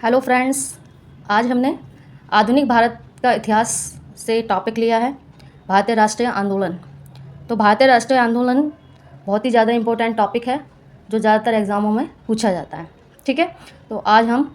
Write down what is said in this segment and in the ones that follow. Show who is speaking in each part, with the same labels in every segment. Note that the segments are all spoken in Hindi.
Speaker 1: हेलो फ्रेंड्स, आज हमने आधुनिक भारत का इतिहास से टॉपिक लिया है भारतीय राष्ट्रीय आंदोलन। तो भारतीय राष्ट्रीय आंदोलन बहुत ही ज़्यादा इम्पोर्टेंट टॉपिक है जो ज़्यादातर एग्ज़ामों में पूछा जाता है। ठीक है, तो आज हम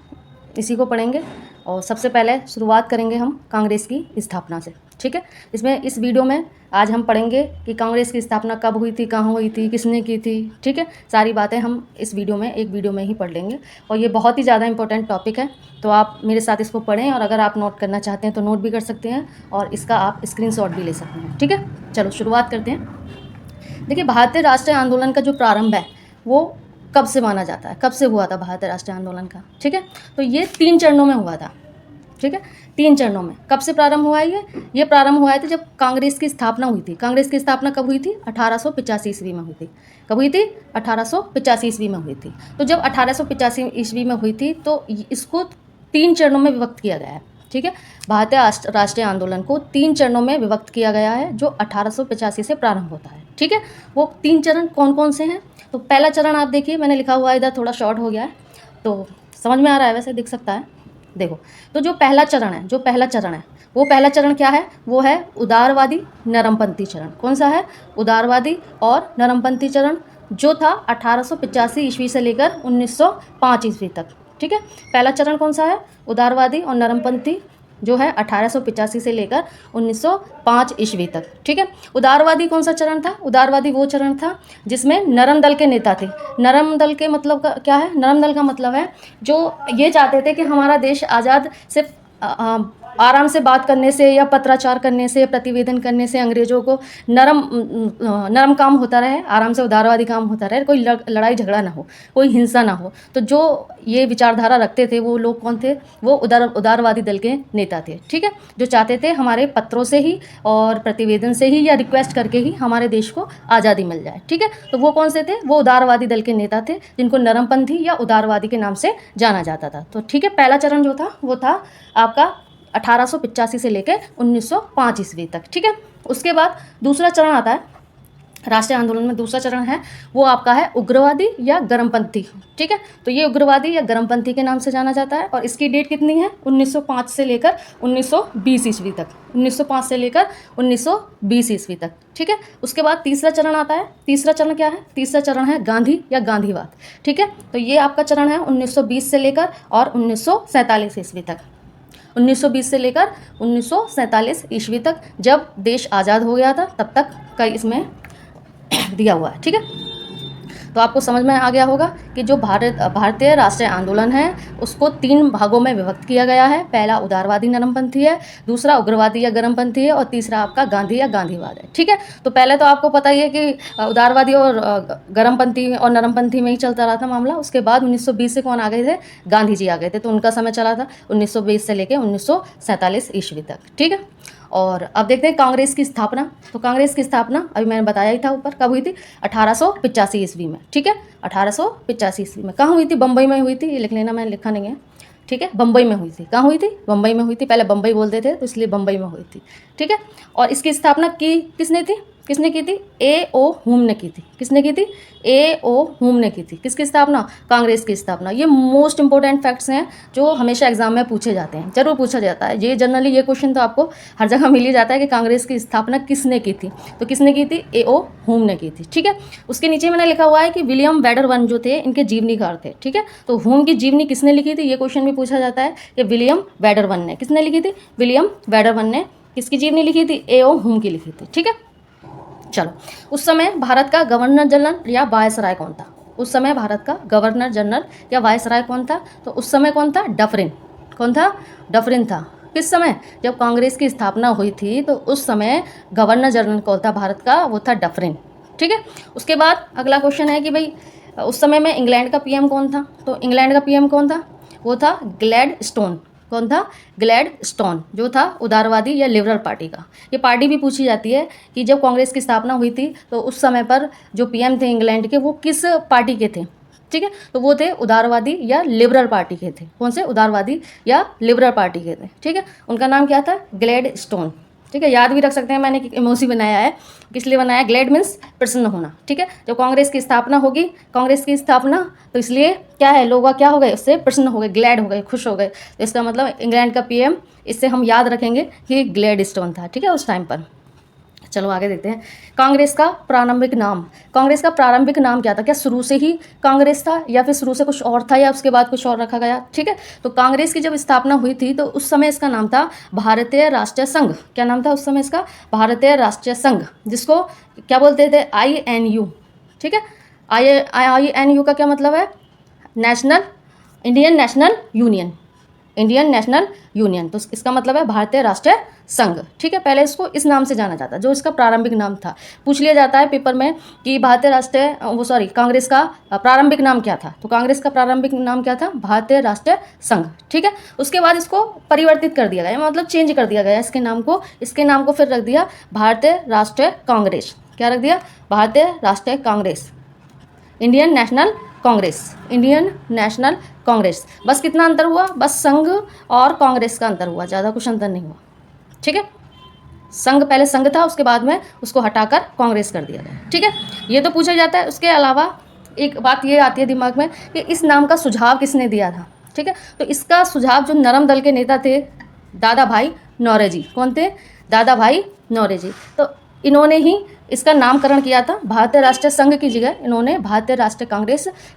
Speaker 1: इसी को पढ़ेंगे और सबसे पहले शुरुआत करेंगे हम कांग्रेस की स्थापना से। ठीक है, इस वीडियो में आज हम पढ़ेंगे कि कांग्रेस की स्थापना कब हुई थी, कहाँ हुई थी, किसने की थी। ठीक है, सारी बातें हम इस वीडियो में एक वीडियो में ही पढ़ लेंगे और ये बहुत ही ज़्यादा इंपॉर्टेंट टॉपिक है। तो आप मेरे साथ इसको पढ़ें और अगर आप नोट करना चाहते हैं तो नोट भी कर सकते हैं और इसका आप स्क्रीनशॉट भी ले सकते हैं। ठीक है, चलो शुरुआत करते हैं। देखिए, भारतीय राष्ट्रीय आंदोलन का जो प्रारंभ है वो कब से माना जाता है, कब से हुआ था भारतीय राष्ट्रीय आंदोलन का। ठीक है, तो ये 3 चरणों में हुआ था। ठीक है, 3 चरणों में। कब से प्रारंभ हुआ है ये प्रारंभ हुआ है जब कांग्रेस की स्थापना हुई थी। कांग्रेस की स्थापना कब हुई थी? 1885 ईस्वी में हुई थी। कब हुई थी? 1885 ईस्वी में हुई थी। तो जब 1885 ईस्वी में हुई थी तो इसको 3 चरणों में विभक्त किया गया है। ठीक है, भारतीय राष्ट्रीय आंदोलन को 3 चरणों में विभक्त किया गया है जो 1885 से प्रारंभ होता है। ठीक है, वो 3 चरण कौन कौन से हैं? तो पहला चरण आप देखिए, मैंने लिखा हुआ है इधर, थोड़ा शॉर्ट हो गया है तो समझ में आ रहा है, वैसे दिख सकता है। देखो, तो जो पहला चरण है वो पहला चरण क्या है? वो है उदारवादी नरमपंथी चरण। कौन सा है? उदारवादी और नरमपंथी चरण, जो था 1885 ईस्वी से लेकर 1905 ईस्वी तक। ठीक है, पहला चरण कौन सा है? उदारवादी और नरमपंथी, जो है 1885 से लेकर 1905 ईस्वी तक। ठीक है, उदारवादी कौन सा चरण था? उदारवादी वो चरण था जिसमें नरम दल के नेता थे। नरम दल के मतलब क्या है? नरम दल का मतलब है जो ये चाहते थे कि हमारा देश आज़ाद सिर्फ आराम से बात करने से या पत्राचार करने से, प्रतिवेदन करने से अंग्रेज़ों को नरम काम होता रहे, आराम से उदारवादी काम होता रहे, कोई लड़ाई झगड़ा ना हो, कोई हिंसा ना हो। तो जो ये विचारधारा रखते थे वो लोग कौन थे? वो उदारवादी दल के नेता थे। ठीक है, जो चाहते थे हमारे पत्रों से ही और प्रतिवेदन से ही या रिक्वेस्ट करके ही हमारे देश को आज़ादी मिल जाए। ठीक है, तो वो कौन से थे? वो उदारवादी दल के नेता थे जिनको नरमपंथी या उदारवादी के नाम से जाना जाता था। तो ठीक है, पहला चरण जो था वो था आपका 1885 से लेकर 1905 ईस्वी तक। ठीक है, उसके बाद दूसरा चरण आता है राष्ट्रीय आंदोलन में। दूसरा चरण है वो आपका है उग्रवादी या गर्मपंथी। ठीक है, तो ये उग्रवादी या गर्मपंथी के नाम से जाना जाता है और इसकी डेट कितनी है? 1905 से लेकर 1920 ईस्वी तक। 1905 से लेकर 1920 ईस्वी तक। ठीक है, उसके बाद तीसरा चरण आता है। तीसरा चरण क्या है? तीसरा चरण है गांधी या गांधीवाद। ठीक है, तो ये आपका चरण है 1920 से लेकर और 1947 ईस्वी तक। 1920 से लेकर 1947 ईस्वी तक, जब देश आज़ाद हो गया था तब तक का इसमें दिया हुआ है। ठीक है, तो आपको समझ में आ गया होगा कि जो भारतीय राष्ट्रीय आंदोलन है उसको 3 भागों में विभक्त किया गया है। पहला उदारवादी नरमपंथी है, दूसरा उग्रवादी या गर्मपंथी है और तीसरा आपका गांधी या गांधीवाद है। ठीक है, तो पहले तो आपको पता ही है कि उदारवादी और गर्मपंथी और नरमपंथी में ही चलता रहा था मामला। उसके बाद 1920 से कौन आ गए थे? गांधी जी आ गए थे, तो उनका समय चला था 1920 से लेकर 1947 ईस्वी तक। ठीक है, और अब देखते हैं कांग्रेस की स्थापना। तो कांग्रेस की स्थापना अभी मैंने बताया ही था ऊपर, कब हुई थी? 1885 ईस्वी में। ठीक है, 1885 ईस्वी में। कहाँ हुई थी? बम्बई में हुई थी, ये लिख लेना, मैंने लिखा नहीं है। ठीक है, बम्बई में हुई थी। कहाँ हुई थी? बम्बई में हुई थी। पहले बम्बई बोलते थे तो इसलिए बम्बई में हुई थी। ठीक है, और इसकी स्थापना किसने की थी? A.O. हुम ने की थी। किसने की थी? A.O. हुम ने की थी। किसकी स्थापना? कांग्रेस की स्थापना। ये मोस्ट इंपॉर्टेंट फैक्ट्स हैं जो हमेशा एग्जाम में पूछे जाते हैं, जरूर पूछा जाता है। ये जनरली ये क्वेश्चन तो आपको हर जगह मिल ही जाता है कि कांग्रेस की स्थापना किसने की थी। तो किसने की थी? A.O. हुम ने की थी। ठीक है, उसके नीचे मैंने लिखा हुआ है कि विलियम वेडरवन जो थे इनके जीवनीकार थे। ठीक है, तो हुम की जीवनी किसने लिखी थी? ये क्वेश्चन भी पूछा जाता है कि विलियम वेडरवन ने। किसने लिखी थी? विलियम वेडरवन ने किसकी जीवनी लिखी थी? A.O. हुम की लिखी थी। ठीक है, चलो, उस समय भारत का गवर्नर जनरल या वायसराय कौन था? उस समय भारत का गवर्नर जनरल या वायसराय कौन था? तो उस समय कौन था? डफरिन। कौन था? डफरिन था। किस समय? जब कांग्रेस की स्थापना हुई थी तो उस समय गवर्नर जनरल कौन था भारत का? वो था डफरिन। ठीक है, उसके बाद अगला क्वेश्चन है कि भाई उस समय में इंग्लैंड का पीएम कौन था? तो इंग्लैंड का पीएम कौन था? वो था ग्लैडस्टोन। कौन था? ग्लैडस्टोन, जो था उदारवादी या लिबरल पार्टी का। ये पार्टी भी पूछी जाती है कि जब कांग्रेस की स्थापना हुई थी तो उस समय पर जो पीएम थे इंग्लैंड के, वो किस पार्टी के थे? ठीक है, तो वो थे उदारवादी या लिबरल पार्टी के थे। कौन से? उदारवादी या लिबरल पार्टी के थे। ठीक है, उनका नाम क्या था? ग्लैडस्टोन। ठीक है, याद भी रख सकते हैं, मैंने इमोजी बनाया है, किस लिए बनाया है, ग्लैड मीन्स प्रसन्न होना। ठीक है, जब कांग्रेस की स्थापना होगी, कांग्रेस की स्थापना, तो इसलिए क्या है, लोग क्या हो गए, उससे प्रसन्न हो गए, ग्लैड हो गए, खुश हो गए। तो इसका मतलब इंग्लैंड का पीएम, इससे हम याद रखेंगे कि ग्लैडस्टोन था। ठीक है, उस टाइम पर। चलो आगे देखते हैं। कांग्रेस का प्रारंभिक नाम, कांग्रेस का प्रारंभिक नाम क्या था? क्या शुरू से ही कांग्रेस था या फिर शुरू से कुछ और था या उसके बाद कुछ और रखा गया? ठीक है, तो कांग्रेस की जब स्थापना हुई थी तो उस समय इसका नाम था भारतीय राष्ट्रीय संघ। क्या नाम था उस समय इसका? भारतीय राष्ट्रीय संघ, जिसको क्या बोलते थे? INU। ठीक है, INU का क्या मतलब है? National, Indian national union, Indian national union. तो इसका मतलब है भारतीय राष्ट्रीय संघ। ठीक है, पहले इसको इस नाम से जाना जाता है, जो इसका प्रारंभिक नाम था। पूछ लिया जाता है पेपर में कि कांग्रेस का प्रारंभिक नाम क्या था? तो कांग्रेस का प्रारंभिक नाम क्या था? भारतीय राष्ट्रीय संघ। ठीक है, उसके बाद इसको परिवर्तित कर दिया गया, मतलब चेंज कर दिया गया इसके नाम को फिर रख दिया भारतीय राष्ट्रीय कांग्रेस। क्या रख दिया? भारतीय राष्ट्रीय Congress, Indian national Congress, Indian national Congress. बस कितना अंतर हुआ? बस संघ और कांग्रेस का अंतर हुआ, ज़्यादा कुछ अंतर नहीं हुआ। ठीक है, संघ, पहले संघ था, उसके बाद में उसको हटाकर कांग्रेस कर दिया गया। ठीक है, ये तो पूछा जाता है। उसके अलावा एक बात ये आती है दिमाग में कि इस नाम का सुझाव किसने दिया था? ठीक है, तो इसका सुझाव जो नरम दल के नेता थे, दादा भाई नौरोजी। कौन थे? दादा भाई नौरोजी। तो इन्होंने ही इसका नामकरण किया था। भारतीय राष्ट्रीय संघ की जगह इन्होंने भारतीय राष्ट्रीय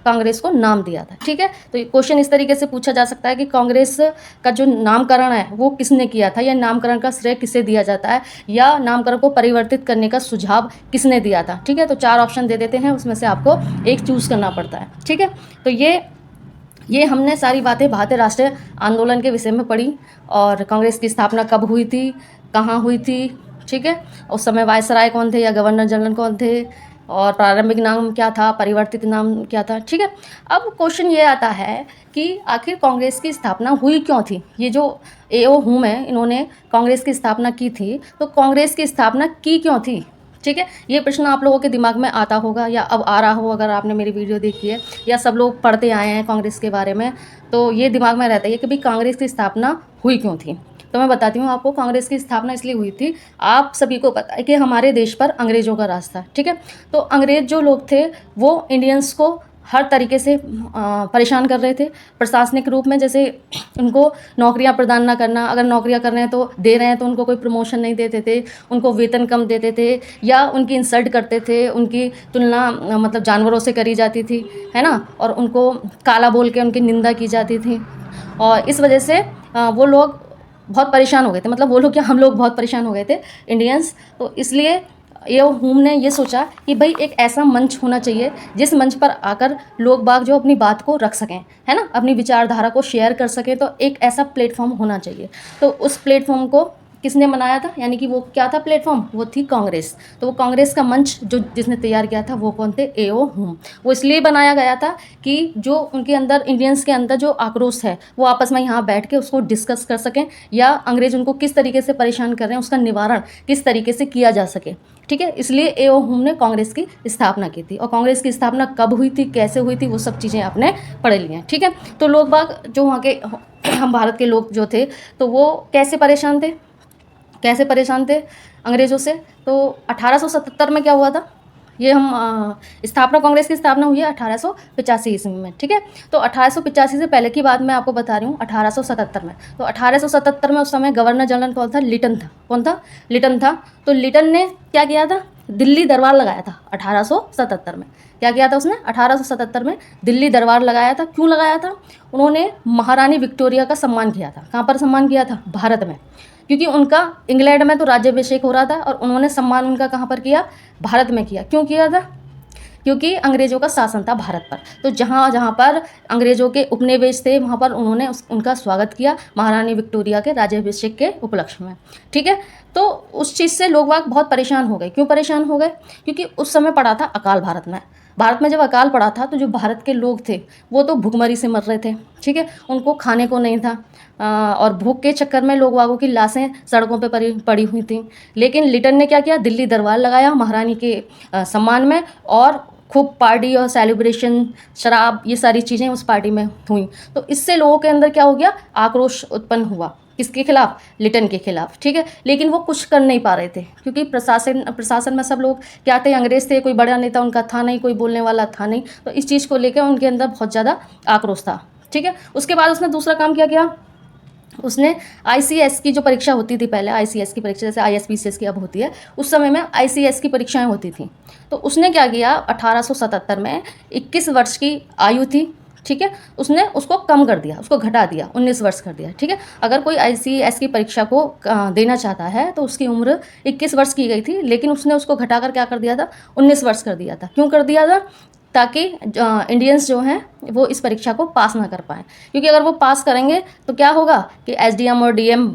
Speaker 1: कांग्रेस को नाम दिया था। ठीक है, तो क्वेश्चन इस तरीके से पूछा जा सकता है कि कांग्रेस का जो नामकरण है वो किसने किया था, या नामकरण का श्रेय किसे दिया जाता है, या नामकरण को परिवर्तित करने का सुझाव किसने दिया था। ठीक है, तो 4 ऑप्शन दे देते हैं, उसमें से आपको एक चूज़ करना पड़ता है। ठीक है, तो ये हमने सारी बातें भारतीय राष्ट्रीय आंदोलन के विषय में पढ़ी, और कांग्रेस की स्थापना कब हुई थी, कहाँ हुई थी। ठीक है, उस समय वायसराय कौन थे या गवर्नर जनरल कौन थे, और प्रारंभिक नाम क्या था, परिवर्तित नाम क्या था। ठीक है, अब क्वेश्चन ये आता है कि आखिर कांग्रेस की स्थापना हुई क्यों थी? ये जो AO हुम है, इन्होंने कांग्रेस की स्थापना की थी, तो कांग्रेस की स्थापना की क्यों थी? ठीक है, ये प्रश्न आप लोगों के दिमाग में आता होगा, या अब आ रहा हो अगर आपने मेरी वीडियो देखी है, या सब लोग पढ़ते आए हैं कांग्रेस के बारे में, तो ये दिमाग में रहता है कि भाई कांग्रेस की स्थापना हुई क्यों थी। तो मैं बताती हूँ आपको, कांग्रेस की स्थापना इसलिए हुई थी, आप सभी को पता है कि हमारे देश पर अंग्रेज़ों का राज था। ठीक है, तो अंग्रेज़ जो लोग थे वो इंडियंस को हर तरीके से परेशान कर रहे थे, प्रशासनिक रूप में। जैसे उनको नौकरियां प्रदान ना करना, अगर नौकरियां कर रहे हैं तो दे रहे हैं तो उनको कोई प्रमोशन नहीं देते थे, उनको वेतन कम देते थे, या उनकी इंसल्ट करते थे, उनकी तुलना मतलब जानवरों से करी जाती थी, है ना, और उनको काला बोल के उनकी निंदा की जाती थी। और इस वजह से वो लोग बहुत परेशान हो गए थे, मतलब वो लोग क्या, हम लोग बहुत परेशान हो गए थे इंडियंस। तो इसलिए AO हुम ने ये सोचा कि भाई एक ऐसा मंच होना चाहिए जिस मंच पर आकर लोग बाग जो अपनी बात को रख सकें, है ना, अपनी विचारधारा को शेयर कर सकें। तो एक ऐसा प्लेटफॉर्म होना चाहिए। तो उस प्लेटफॉर्म को किसने बनाया था, यानी कि वो क्या था प्लेटफॉर्म? वो थी कांग्रेस। तो वो कांग्रेस का मंच जो जिसने तैयार किया था वो कौन थे? AO हुम। वो इसलिए बनाया गया था कि जो उनके अंदर, इंडियंस के अंदर जो आक्रोश है, वो आपस में यहाँ बैठ के उसको डिस्कस कर सकें, या अंग्रेज उनको किस तरीके से परेशान कर रहे हैं उसका निवारण किस तरीके से किया जा सके। ठीक है, इसलिए AO हुम ने कांग्रेस की स्थापना की थी। और कांग्रेस की स्थापना कब हुई थी, कैसे हुई थी, वो सब चीज़ें आपने पढ़ ली हैं। ठीक है, तो लोग बाग जो वहाँ के, हम भारत के लोग जो थे, तो वो कैसे परेशान थे अंग्रेज़ों से? तो 1877 में क्या हुआ था? ये हम स्थापना, कांग्रेस की स्थापना हुई है 1885 ईस्वी में। ठीक है, तो 1885 से पहले की बात मैं आपको बता रही हूँ, 1877 में। तो 1877 में उस समय गवर्नर जनरल कौन था? लिटन था। कौन था? लिटन था। तो लिटन ने क्या किया था? दिल्ली दरबार लगाया था 1877 में। क्या किया था उसने? 1877 में दिल्ली दरबार लगाया था। क्यों लगाया था? उन्होंने महारानी विक्टोरिया का सम्मान किया था। कहाँ पर सम्मान किया था? भारत में। क्योंकि उनका इंग्लैंड में तो राज्याभिषेक हो रहा था, और उन्होंने सम्मान उनका कहाँ पर किया? भारत में किया। क्यों किया था? क्योंकि अंग्रेज़ों का शासन था भारत पर। तो जहाँ जहाँ पर अंग्रेज़ों के उपनिवेश थे वहाँ पर उन्होंने उनका स्वागत किया महारानी विक्टोरिया के राज्याभिषेक के उपलक्ष्य में। ठीक है, तो उस चीज़ से लोग वाग बहुत परेशान हो गए। क्यों परेशान हो गए? क्योंकि उस समय पड़ा था अकाल भारत में जब अकाल पड़ा था तो जो भारत के लोग थे वो तो भूखमरी से मर रहे थे। ठीक है, उनको खाने को नहीं था, और भूख के चक्कर में लोग वागों की लाशें सड़कों पे पड़ी हुई थी। लेकिन लिटन ने क्या किया? दिल्ली दरबार लगाया महारानी के सम्मान में, और खूब पार्टी और सेलिब्रेशन, शराब, ये सारी चीज़ें उस पार्टी में हुई। तो इससे लोगों के अंदर क्या हो गया? आक्रोश उत्पन्न हुआ। किसके खिलाफ? लिटन के खिलाफ, ठीक है। लेकिन वो कुछ कर नहीं पा रहे थे क्योंकि प्रशासन में सब लोग क्या थे, अंग्रेज़ थे, कोई बड़ा नेता उनका था नहीं, कोई बोलने वाला था नहीं, तो इस चीज़ को लेकर उनके अंदर बहुत ज़्यादा आक्रोश था, ठीक है। उसके बाद उसने दूसरा काम क्या किया, उसने आईसीएस की जो परीक्षा होती थी पहले, आईसीएस की परीक्षा जैसे आईएसपीसीएस की अब होती है, उस समय में आईसीएस की परीक्षाएं होती थी। तो उसने क्या किया, 1877 में 21 वर्ष की आयु थी, ठीक है, उसने उसको कम कर दिया, उसको घटा दिया, 19 वर्ष कर दिया, ठीक है। अगर कोई आईसीएस की परीक्षा को देना चाहता है तो उसकी उम्र 21 वर्ष की गई थी, लेकिन उसने उसको घटाकर क्या कर दिया था, 19 वर्ष कर दिया था। क्यों कर दिया था? ताकि इंडियंस जो हैं वो इस परीक्षा को पास ना कर पाएँ, क्योंकि अगर वो पास करेंगे तो क्या होगा कि एसडीएम और डीएम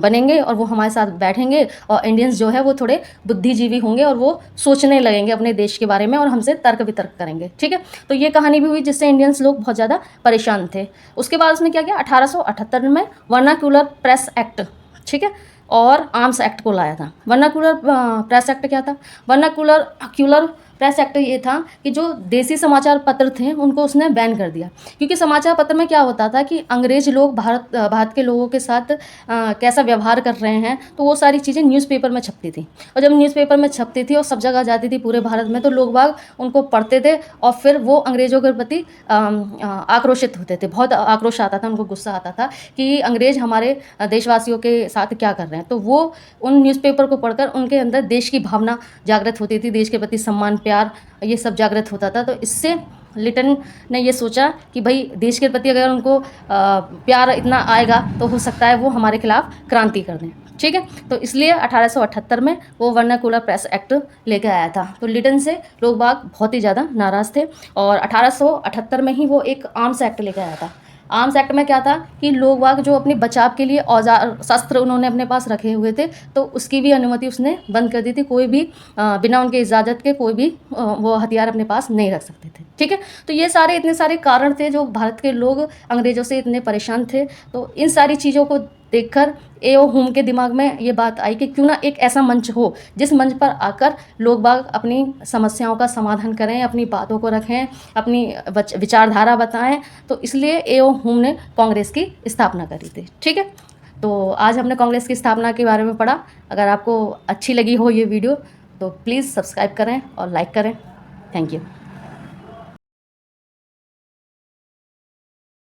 Speaker 1: बनेंगे और वो हमारे साथ बैठेंगे, और इंडियंस जो है वो थोड़े बुद्धिजीवी होंगे और वो सोचने लगेंगे अपने देश के बारे में और हमसे तर्क वितर्क करेंगे, ठीक है। तो ये कहानी भी हुई जिससे इंडियंस लोग बहुत ज़्यादा परेशान थे। उसके बाद उसने क्या किया, 1878 में वर्नाक्यूलर प्रेस एक्ट, ठीक है, और आर्म्स एक्ट को लाया था। वर्नाक्यूलर प्रेस एक्ट क्या था? वर्नाक्यूलर प्रेस एक्ट ये था कि जो देसी समाचार पत्र थे उनको उसने बैन कर दिया, क्योंकि समाचार पत्र में क्या होता था कि अंग्रेज़ लोग भारत के लोगों के साथ कैसा व्यवहार कर रहे हैं, तो वो सारी चीज़ें न्यूज़पेपर में छपती थी, और जब न्यूज़पेपर में छपती थी और सब जगह जाती थी पूरे भारत में, तो लोग बाग उनको पढ़ते थे और फिर वो अंग्रेज़ों के प्रति आक्रोशित होते थे, बहुत आक्रोश आता था, उनको गुस्सा आता था कि अंग्रेज़ हमारे देशवासियों के साथ क्या कर रहे हैं। तो वो उन न्यूज़पेपर को पढ़कर उनके अंदर देश की भावना जागृत होती थी, देश के प्रति सम्मान, प्यार, ये सब जागृत होता था। तो इससे लिटन ने ये सोचा कि भाई देश के प्रति अगर उनको प्यार इतना आएगा तो हो सकता है वो हमारे खिलाफ क्रांति कर दें, ठीक है। तो इसलिए 1878 में वो वर्नाक्यूलर प्रेस एक्ट लेके आया था। तो लिटन से लोग बाग बहुत ही ज़्यादा नाराज़ थे, और 1878 में ही वो एक आर्म्स एक्ट लेके आया था। आर्म्स एक्ट में क्या था कि लोग बाग जो अपने बचाव के लिए औजार शस्त्र उन्होंने अपने पास रखे हुए थे, तो उसकी भी अनुमति उसने बंद कर दी थी। कोई भी बिना उनके इजाज़त के कोई भी वो हथियार अपने पास नहीं रख सकते थे, ठीक है। तो ये सारे इतने सारे कारण थे जो भारत के लोग अंग्रेज़ों से इतने परेशान थे। तो इन सारी चीज़ों को देखकर ए.ओ. होम के दिमाग में ये बात आई कि क्यों ना एक ऐसा मंच हो जिस मंच पर आकर लोग बाग अपनी समस्याओं का समाधान करें, अपनी बातों को रखें, अपनी विचारधारा बताएं। तो इसलिए ए.ओ. होम ने कांग्रेस की स्थापना करी थी, ठीक है। तो आज हमने कांग्रेस की स्थापना के बारे में पढ़ा। अगर आपको अच्छी लगी हो ये वीडियो तो प्लीज़ सब्सक्राइब करें और लाइक करें। Thank you.